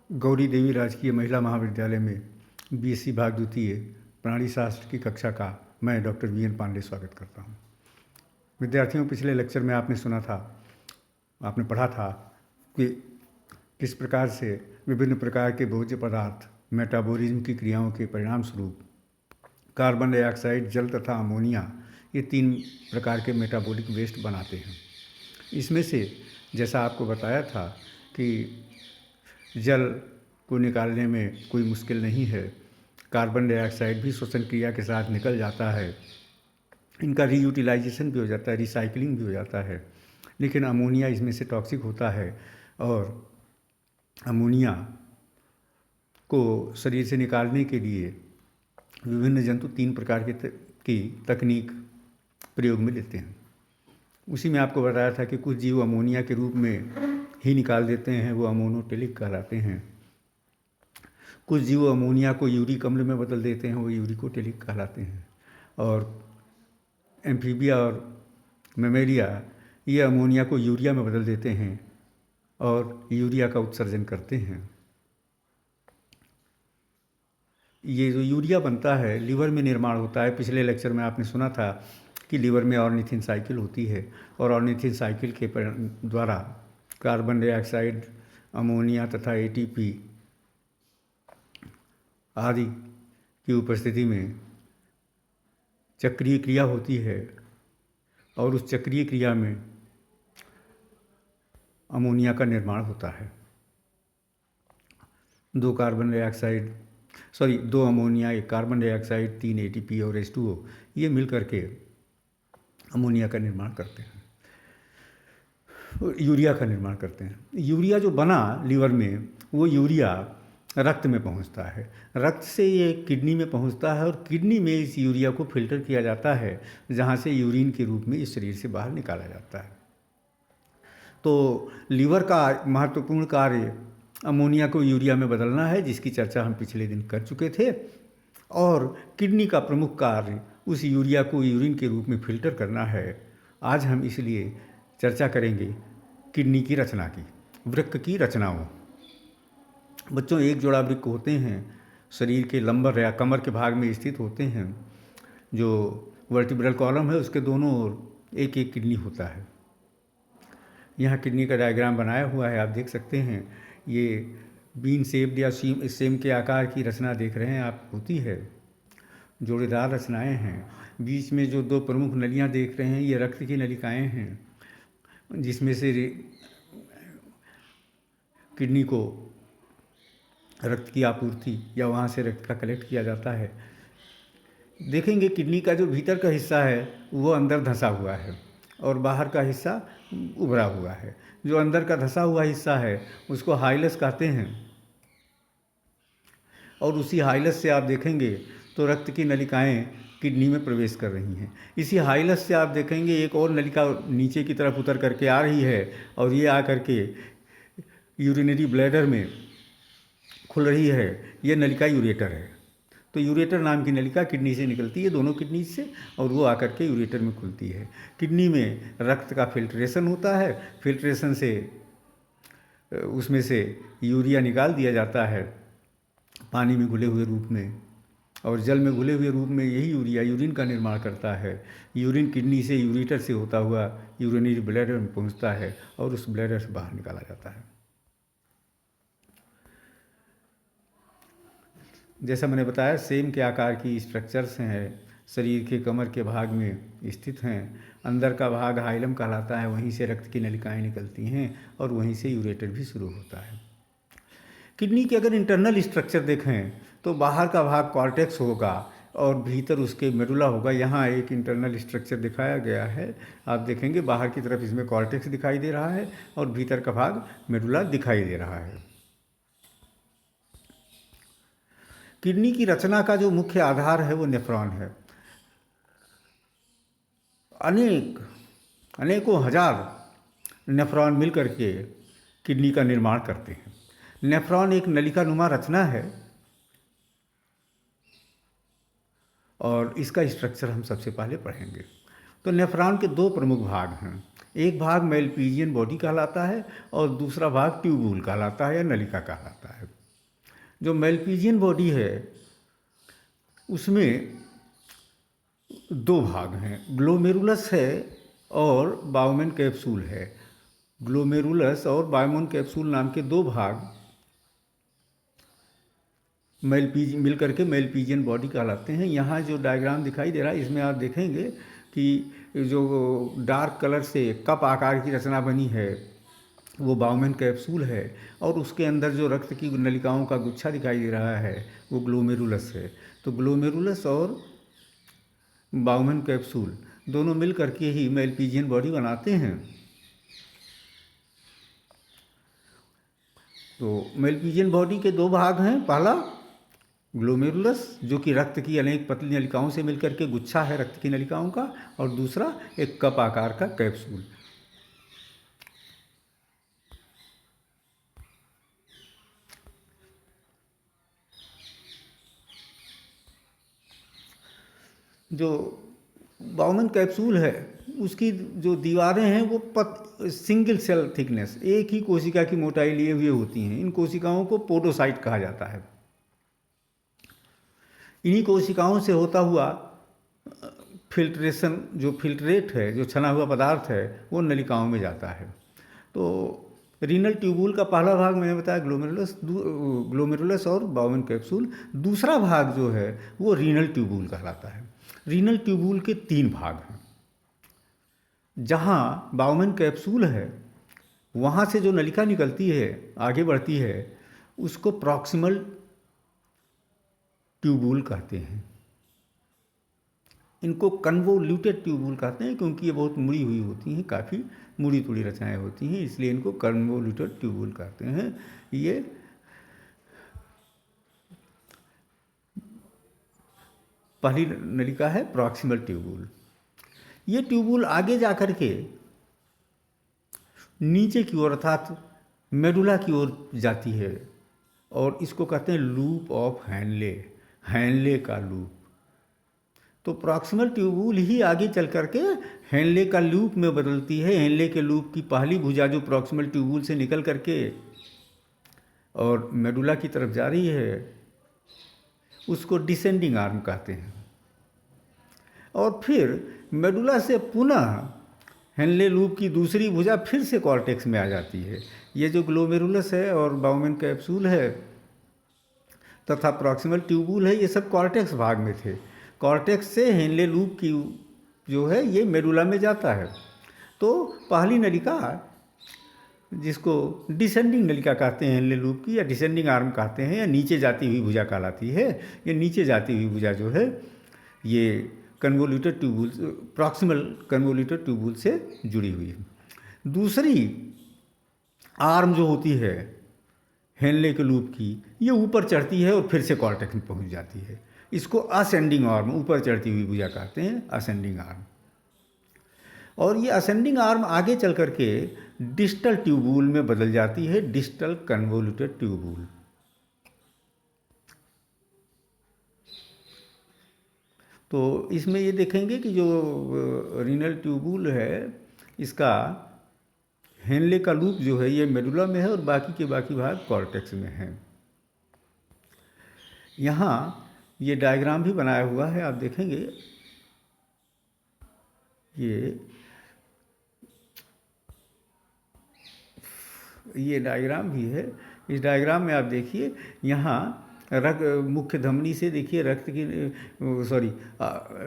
गौरी देवी राजकीय महिला महाविद्यालय में बीएससी भाग द्वितीय प्राणी शास्त्र की कक्षा का मैं डॉक्टर वीएन पांडे स्वागत करता हूं। विद्यार्थियों, पिछले लेक्चर में आपने पढ़ा था कि किस प्रकार से विभिन्न प्रकार के भोज्य पदार्थ मेटाबॉलिज्म की क्रियाओं के परिणाम स्वरूप कार्बन डाइऑक्साइड, जल तथा अमोनिया, ये 3 प्रकार के मेटाबॉलिक वेस्ट बनाते हैं। इसमें से जैसा आपको बताया था कि जल को निकालने में कोई मुश्किल नहीं है, कार्बन डाइऑक्साइड भी श्वसन क्रिया के साथ निकल जाता है, इनका रीयूटिलाइजेशन भी हो जाता है, रिसाइकलिंग भी हो जाता है। लेकिन अमोनिया इसमें से टॉक्सिक होता है और अमोनिया को शरीर से निकालने के लिए विभिन्न जंतु 3 प्रकार की तकनीक प्रयोग में लेते हैं। उसी में आपको बताया था कि कुछ जीव अमोनिया के रूप में ही निकाल देते हैं, वो अमोनोटेलिक कहलाते हैं। कुछ जीव अमोनिया को यूरिक अम्ल में बदल देते हैं, वो यूरिकोटेलिक कहलाते हैं। और एम्फीबिया और मेमेलिया ये अमोनिया को यूरिया में बदल देते हैं और यूरिया का उत्सर्जन करते हैं। ये जो यूरिया बनता है लीवर में निर्माण होता है। पिछले लेक्चर में आपने सुना था कि लीवर में ऑर्निथिन साइकिल होती है और ऑर्निथिन साइकिल के द्वारा कार्बन डाइऑक्साइड, अमोनिया तथा एटीपी आदि की उपस्थिति में चक्रीय क्रिया होती है और उस चक्रीय क्रिया में अमोनिया का निर्माण होता है। 2 अमोनिया, 1 कार्बन डाइऑक्साइड, 3 एटीपी और H2O ये मिल करके अमोनिया का निर्माण करते हैं, यूरिया का निर्माण करते हैं। यूरिया जो बना लीवर में, वो यूरिया रक्त में पहुंचता है, रक्त से ये किडनी में पहुंचता है और किडनी में इस यूरिया को फिल्टर किया जाता है, जहां से यूरिन के रूप में इस शरीर से बाहर निकाला जाता है। तो लीवर का महत्वपूर्ण कार्य अमोनिया को यूरिया में बदलना है, जिसकी चर्चा हम पिछले दिन कर चुके थे। और किडनी का प्रमुख कार्य उस यूरिया को यूरिन के रूप में फिल्टर करना है। आज हम इसलिए चर्चा करेंगे किडनी की रचना की, वृक्क की रचनाओं। बच्चों, एक जोड़ा वृक्क होते हैं, शरीर के लंबर या कमर के भाग में स्थित होते हैं। जो वर्टिब्रल कॉलम है उसके दोनों ओर एक एक किडनी होता है। यहाँ किडनी का डायग्राम बनाया हुआ है, आप देख सकते हैं। ये बीन शेप्ड या सेम के आकार की रचना देख रहे हैं आप, होती है। जोड़ेदार रचनाएं हैं। बीच में जो 2 प्रमुख नलियाँ देख रहे हैं, ये रक्त की नलिकाएं हैं, जिसमें से किडनी को रक्त की आपूर्ति या वहाँ से रक्त का कलेक्ट किया जाता है। देखेंगे किडनी का जो भीतर का हिस्सा है वो अंदर धंसा हुआ है और बाहर का हिस्सा उभरा हुआ है। जो अंदर का धंसा हुआ हिस्सा है उसको हाइलस कहते हैं। और उसी हाइलस से आप देखेंगे तो रक्त की नलिकाएं किडनी में प्रवेश कर रही हैं। इसी हाइलस से आप देखेंगे एक और नलिका नीचे की तरफ उतर करके आ रही है और ये आ करके यूरिनरी ब्लैडर में खुल रही है। ये नलिका यूरेटर है। तो यूरेटर नाम की नलिका किडनी से निकलती है, दोनों किडनी से, और वो आकर के यूरेटर में खुलती है। किडनी में रक्त का फिल्ट्रेशन होता है। फिल्ट्रेशन से उसमें से यूरिया निकाल दिया जाता है पानी में घुले हुए रूप में, और जल में घुले हुए रूप में यही यूरिया यूरिन का निर्माण करता है। यूरिन किडनी से यूरेटर से होता हुआ यूरिनरी ब्लैडर में पहुंचता है और उस ब्लैडर से बाहर निकाला जाता है। जैसा मैंने बताया, सेम के आकार की स्ट्रक्चर्स हैं, शरीर के कमर के भाग में स्थित हैं। अंदर का भाग हाइलम कहलाता है, वहीं से रक्त की नलिकाएं निकलती हैं और वहीं से यूरेटर भी शुरू होता है। किडनी के अगर इंटरनल स्ट्रक्चर देखें तो बाहर का भाग कॉर्टेक्स होगा और भीतर उसके मेडुला होगा। यहाँ एक इंटरनल स्ट्रक्चर दिखाया गया है, आप देखेंगे बाहर की तरफ इसमें कॉर्टेक्स दिखाई दे रहा है और भीतर का भाग मेडुला दिखाई दे रहा है। किडनी की रचना का जो मुख्य आधार है वो नेफ्रॉन है। अनेकों हजार नेफ्रॉन मिल करके किडनी का निर्माण करते हैं। नेफ्रॉन एक नलिकानुमा रचना है और इसका स्ट्रक्चर हम सबसे पहले पढ़ेंगे। तो नेफ्रॉन के 2 प्रमुख भाग हैं। एक भाग मेलपीजियन बॉडी कहलाता है और दूसरा भाग ट्यूबूल कहलाता है या नलिका कहलाता है। जो मेलपीजियन बॉडी है उसमें दो भाग हैं, ग्लोमेरुलस है और बाउमेन कैप्सूल है। ग्लोमेरुलस और बाउमेन कैप्सूल नाम के दो भाग मिल करके मेलपीजियन बॉडी कहलाते हैं। यहाँ जो डायग्राम दिखाई दे रहा है इसमें आप देखेंगे कि जो डार्क कलर से कप आकार की रचना बनी है वो बाउमेन कैप्सूल है, और उसके अंदर जो रक्त की नलिकाओं का गुच्छा दिखाई दे रहा है वो ग्लोमेरुलस है। तो ग्लोमेरुलस और बाउमेन कैप्सूल दोनों मिल करके ही मेलपीजियन बॉडी बनाते हैं। तो मेलपीजियन बॉडी के दो भाग हैं, पहला ग्लोमेरुलस जो कि रक्त की अनेक पतली नलिकाओं से मिलकर के गुच्छा है रक्त की नलिकाओं का, और दूसरा एक कप आकार का कैप्सूल। जो बाउमेन कैप्सूल है उसकी जो दीवारें हैं वो सिंगल सेल थिकनेस, एक ही कोशिका की मोटाई लिए हुए होती हैं। इन कोशिकाओं को पोडोसाइट कहा जाता है। इन्हीं कोशिकाओं से होता हुआ फिल्ट्रेशन, जो फिल्ट्रेट है, जो छना हुआ पदार्थ है, वो नलिकाओं में जाता है। तो रीनल ट्यूबुल का पहला भाग मैंने बताया ग्लोमेरुलस और बाउमेन कैप्सूल। दूसरा भाग जो है वो रीनल ट्यूबुल कहलाता है। रीनल ट्यूबुल के तीन भाग हैं। जहाँ बाउमेन कैप्सूल है वहाँ से जो नलिका निकलती है, आगे बढ़ती है, उसको प्रॉक्सिमल ट्यूबुल कहते हैं। इनको कन्वोल्यूटेड ट्यूबुल कहते हैं क्योंकि ये बहुत मुड़ी हुई होती हैं, काफ़ी मुड़ी तुड़ी रचनाएं होती हैं, इसलिए इनको कन्वोल्यूटेड ट्यूबुल कहते हैं। ये पहली नलिका है प्रॉक्सिमल ट्यूबुल। ये ट्यूबुल आगे जाकर के नीचे की ओर अर्थात मेडुला की ओर जाती है, और इसको कहते हैं लूप ऑफ हैनले, हैनले का लूप। तो प्रॉक्सिमल ट्यूबुल ही आगे चल करके हैनले का लूप में बदलती है। हैनले के लूप की पहली भुजा जो प्रॉक्सिमल ट्यूबुल से निकल करके और मेडुला की तरफ जा रही है उसको डिसेंडिंग आर्म कहते हैं। और फिर मेडुला से पुनः हैनले लूप की दूसरी भुजा फिर से कॉर्टेक्स में आ जाती है। ये जो ग्लोमेरुलस है और बाउमेन कैप्सूल है तथा प्रॉक्सिमल ट्यूबुल है, ये सब कॉर्टेक्स भाग में थे। कॉर्टेक्स से हैनले लूप की जो है ये मेडुला में जाता है। तो पहली नलिका जिसको डिसेंडिंग नलिका कहते हैं हैनले लूप की, या डिसेंडिंग आर्म कहते हैं, या नीचे जाती हुई भुजा कहलाती है। ये नीचे जाती हुई भुजा जो है ये convoluted tubule, proximal convoluted tubule से जुड़ी हुई है। दूसरी आर्म जो होती है हैनले के लूप की, ये ऊपर चढ़ती है और फिर से कॉर्टेक्स में पहुंच जाती है। इसको असेंडिंग आर्म, ऊपर चढ़ती हुई भुजा कहते हैं, असेंडिंग आर्म। और ये असेंडिंग आर्म आगे चल करके डिस्टल ट्यूबुल में बदल जाती है, डिस्टल कन्वोल्यूटेड ट्यूबुल। तो इसमें ये देखेंगे कि जो रीनल ट्यूबुल है इसका हैनले का लूप जो है ये मेडुला में है और बाकी के बाकी भाग कॉर्टेक्स में हैं। यहाँ ये डायग्राम भी बनाया हुआ है, आप देखेंगे ये डायग्राम भी है। इस डायग्राम में आप देखिए यहाँ मुख्य धमनी से देखिए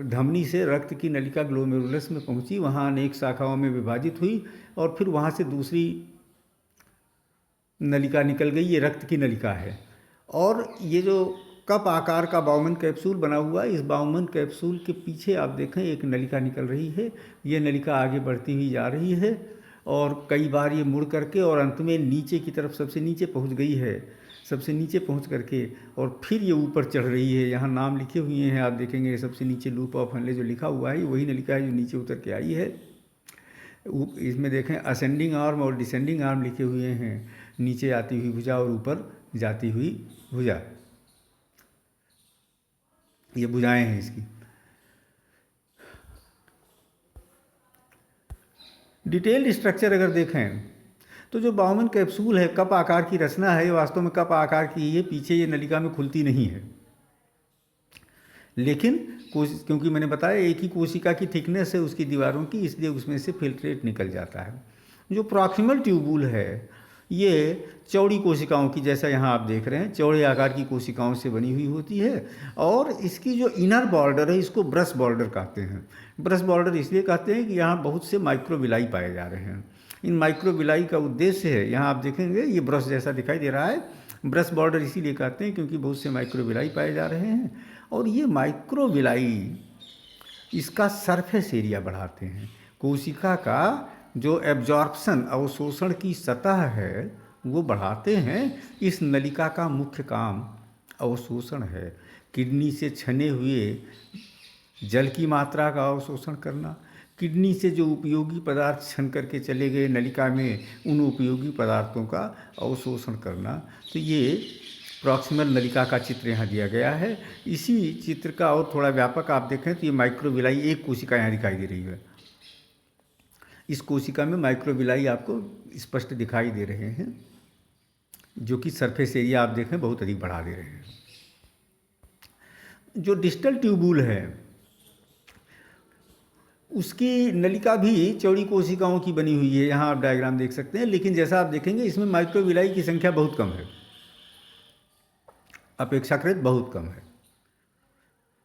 धमनी से रक्त की नलिका ग्लोमेरुलस में पहुंची, वहाँ अनेक शाखाओं में विभाजित हुई और फिर वहाँ से दूसरी नलिका निकल गई, ये रक्त की नलिका है। और ये जो कप आकार का बाउमेन कैप्सूल बना हुआ है, इस बाउमेन कैप्सूल के पीछे आप देखें एक नलिका निकल रही है। ये नलिका आगे बढ़ती हुई जा रही है और कई बार ये मुड़ करके और अंत में नीचे की तरफ सबसे नीचे पहुंच गई है, सबसे नीचे पहुंच करके और फिर ये ऊपर चढ़ रही है। यहाँ नाम लिखे हुए हैं, आप देखेंगे सबसे नीचे लूप ऑफ हैनले जो लिखा हुआ है वही नलिका है जो नीचे उतर के आई है। इसमें देखें असेंडिंग आर्म और डिसेंडिंग आर्म लिखे हुए हैं, नीचे आती हुई भुजा और ऊपर जाती हुई भुजा, ये भुजाएं हैं इसकी। डिटेल्ड स्ट्रक्चर अगर देखें तो जो बाउमन कैप्सूल है, कप आकार की रचना है, ये वास्तव में कप आकार की है, पीछे ये नलिका में खुलती नहीं है। लेकिन क्योंकि मैंने बताया एक ही कोशिका की थिकनेस है उसकी दीवारों की, इसलिए उसमें से फिल्ट्रेट निकल जाता है। जो प्रॉक्सिमल ट्यूबूल है ये चौड़ी कोशिकाओं की, जैसा यहाँ आप देख रहे हैं, चौड़े आकार की कोशिकाओं से बनी हुई होती है। और इसकी जो इनर बॉर्डर है इसको ब्रश बॉर्डर कहते हैं। ब्रश बॉर्डर इसलिए कहते हैं कि यहाँ बहुत से माइक्रोविलाई पाए जा रहे हैं। इन माइक्रोविलाई का उद्देश्य है, यहाँ आप देखेंगे ये ब्रश जैसा दिखाई दे रहा है, ब्रश बॉर्डर इसीलिए कहते हैं क्योंकि बहुत से माइक्रोविलाई पाए जा रहे हैं। और ये माइक्रोविलाई इसका सरफेस एरिया बढ़ाते हैं। कोशिका का जो एब्जॉर्प्शन, अवशोषण की सतह है वो बढ़ाते हैं। इस नलिका का मुख्य काम अवशोषण है। किडनी से छने हुए जल की मात्रा का अवशोषण करना, किडनी से जो उपयोगी पदार्थ छन करके चले गए नलिका में, उन उपयोगी पदार्थों का अवशोषण करना। तो ये प्रॉक्सिमल नलिका का चित्र यहाँ दिया गया है। इसी चित्र का और थोड़ा व्यापक आप देखें तो ये माइक्रोविलाई, एक कोशिका यहाँ दिखाई दे रही है। इस कोशिका में माइक्रोविलाई आपको स्पष्ट दिखाई दे रहे हैं, जो कि सरफेस एरिया आप देखें बहुत अधिक बढ़ा दे रहे हैं। जो डिस्टल ट्यूबूल है उसकी नलिका भी चौड़ी कोशिकाओं की बनी हुई है, यहाँ आप डायग्राम देख सकते हैं। लेकिन जैसा आप देखेंगे इसमें माइक्रोविलाई की संख्या बहुत कम है, अपेक्षाकृत बहुत कम है।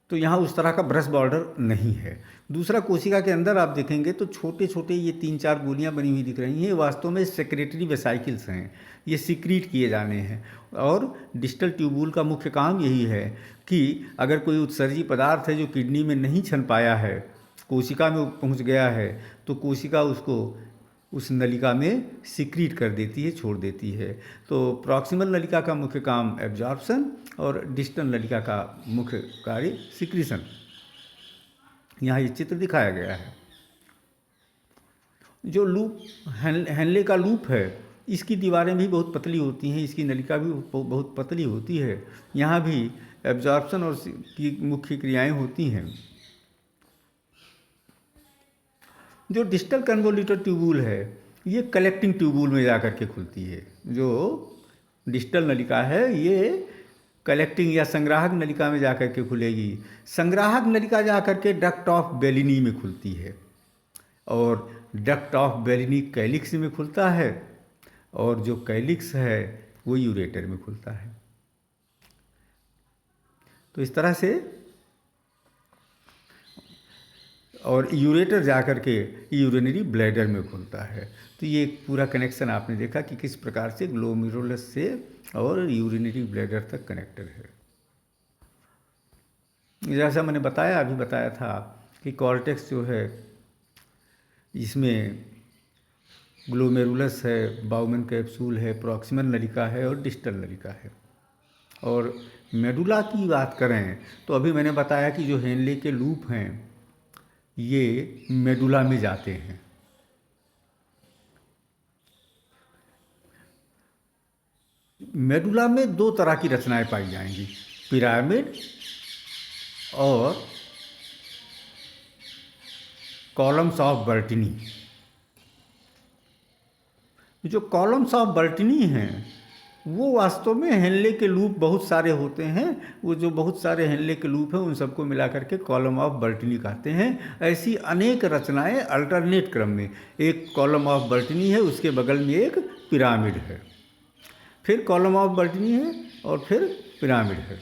तो यहाँ उस तरह का ब्रश बॉर्डर नहीं है। दूसरा, कोशिका के अंदर आप देखेंगे तो छोटे छोटे ये 3-4 गोलियाँ बनी हुई दिख रही हैं, वास्तव में सेक्रेटरी वेसाइकल्स हैं, ये सीक्रीट किए जाने हैं। और डिस्टल ट्यूबूल का मुख्य काम यही है कि अगर कोई उत्सर्जी पदार्थ है जो किडनी में नहीं छन पाया है, कोशिका में पहुँच गया है, तो कोशिका उसको उस नलिका में सीक्रीट कर देती है, छोड़ देती है। तो प्रॉक्सिमल नलिका का मुख्य काम एब्जॉर्प्शन और डिस्टल नलिका का मुख्य कार्य सीक्रीशन। यहाँ ये चित्र दिखाया गया है। जो लूप हेनले का लूप है इसकी दीवारें भी बहुत पतली होती हैं, इसकी नलिका भी बहुत पतली होती है। यहाँ भी एब्जॉर्प्शन और की मुख्य क्रियाएं होती हैं। जो डिस्टल कन्वोल्यूटर ट्यूबूल है ये कलेक्टिंग ट्यूबूल में जा कर के खुलती है। जो डिस्टल नलिका है ये कलेक्टिंग या संग्राहक नलिका में जा कर के खुलेगी। संग्राहक नलिका जा कर के डक्ट ऑफ बेलिनी में खुलती है, और डक्ट ऑफ बेलिनी कैलिक्स में खुलता है, और जो कैलिक्स है वो यूरेटर में खुलता है। तो इस तरह से, और यूरेटर जाकर के यूरिनरी ब्लैडर में खुलता है। तो ये एक पूरा कनेक्शन आपने देखा कि किस प्रकार से ग्लोमेरुलस से और यूरिनरी ब्लैडर तक कनेक्टेड है। जैसा मैंने बताया, अभी बताया था कि कॉर्टेक्स जो है इसमें ग्लोमेरुलस है, बाउमन कैप्सूल है, प्रॉक्सिमल नलिका है और डिस्टल नलिका है। और मेडुला की बात करें तो अभी मैंने बताया कि जो हेनले के लूप हैं ये मेडुला में जाते हैं। मेडुला में 2 तरह की रचनाएं पाई जाएंगी, पिरामिड और कॉलम्स ऑफ बर्टिनी। जो कॉलम्स ऑफ बर्टिनी हैं वो वास्तव में हेनले के लूप बहुत सारे होते हैं। वो जो बहुत सारे हेनले के लूप हैं उन सबको मिला करके कॉलम ऑफ बर्टिनी कहते हैं। ऐसी अनेक रचनाएं अल्टरनेट क्रम में, एक कॉलम ऑफ बर्टिनी है, उसके बगल में एक पिरामिड है, फिर कॉलम ऑफ बर्टिनी है और फिर पिरामिड है।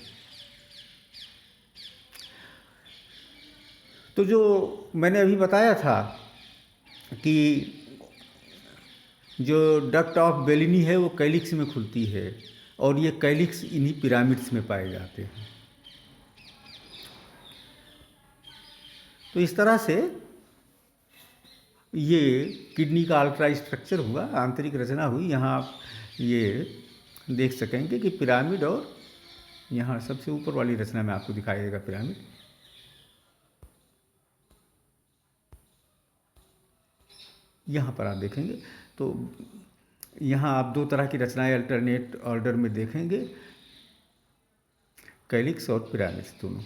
तो जो मैंने अभी बताया था कि जो डक्ट ऑफ बेलिनी है वो कैलिक्स में खुलती है, और ये कैलिक्स इन्हीं पिरामिड्स में पाए जाते हैं। तो इस तरह से ये किडनी का अल्ट्रा स्ट्रक्चर हुआ, आंतरिक रचना हुई। यहाँ आप ये देख सकेंगे कि पिरामिड, और यहाँ सबसे ऊपर वाली रचना में आपको दिखाई देगा पिरामिड। यहाँ पर आप देखेंगे तो यहाँ आप 2 तरह की रचनाएं अल्टरनेट ऑर्डर में देखेंगे, कैलिक्स और पिरामिड्स दोनों।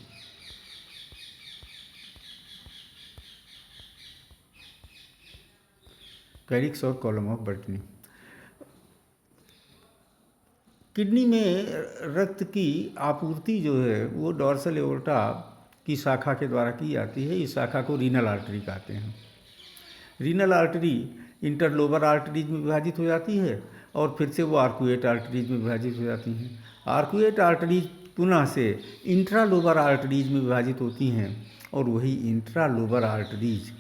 कैलिक्स और कॉलम ऑफ बर्टिनी। किडनी में रक्त की आपूर्ति जो है वो डॉर्सल एओर्टा की शाखा के द्वारा की जाती है। इस शाखा को रीनल आर्टरी कहते हैं। रीनल आर्टरी इंटरलोबर आर्टरीज में विभाजित हो जाती है और फिर से वो आर्कुएट आर्टरीज में विभाजित हो जाती हैं। आर्कुएट आर्टरीज पुनः से इंट्रालोबर आर्टरीज में विभाजित होती हैं और वही इंट्रालोबर आर्टरीज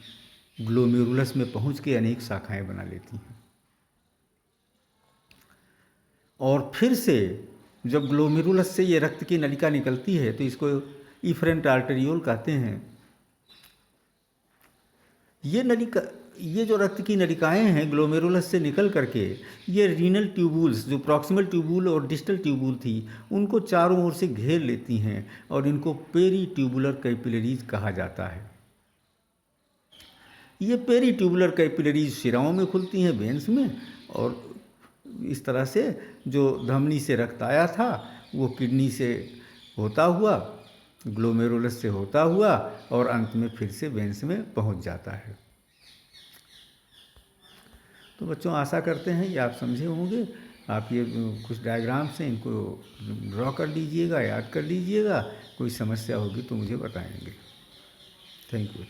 ग्लोमेरुलस में पहुंच के अनेक शाखाएं बना लेती हैं। और फिर से जब ग्लोमेरुलस से ये रक्त की नलिका निकलती है तो इसको इफरेंट आर्टेरियोल कहते हैं। ये जो रक्त की नलिकाएं हैं ग्लोमेरुलस से निकल करके ये रीनल ट्यूबुल्स, जो प्रॉक्सिमल ट्यूबुल और डिस्टल ट्यूबुल थी, उनको चारों ओर से घेर लेती हैं और इनको पेरी ट्यूबुलर कैपिलरीज कहा जाता है। ये पेरी ट्यूबुलर कैपिलरीज शिराओं में खुलती हैं, वेन्स में, और इस तरह से जो धमनी से रक्त आया था वो किडनी से होता हुआ, ग्लोमेरुलस से होता हुआ और अंत में फिर से वेन्स में पहुंच जाता है। तो बच्चों, आशा करते हैं कि आप समझे होंगे। आप ये कुछ डायग्राम्स हैं, इनको ड्रॉ कर लीजिएगा, याद कर लीजिएगा। कोई समस्या होगी तो मुझे बताएंगे। Thank you.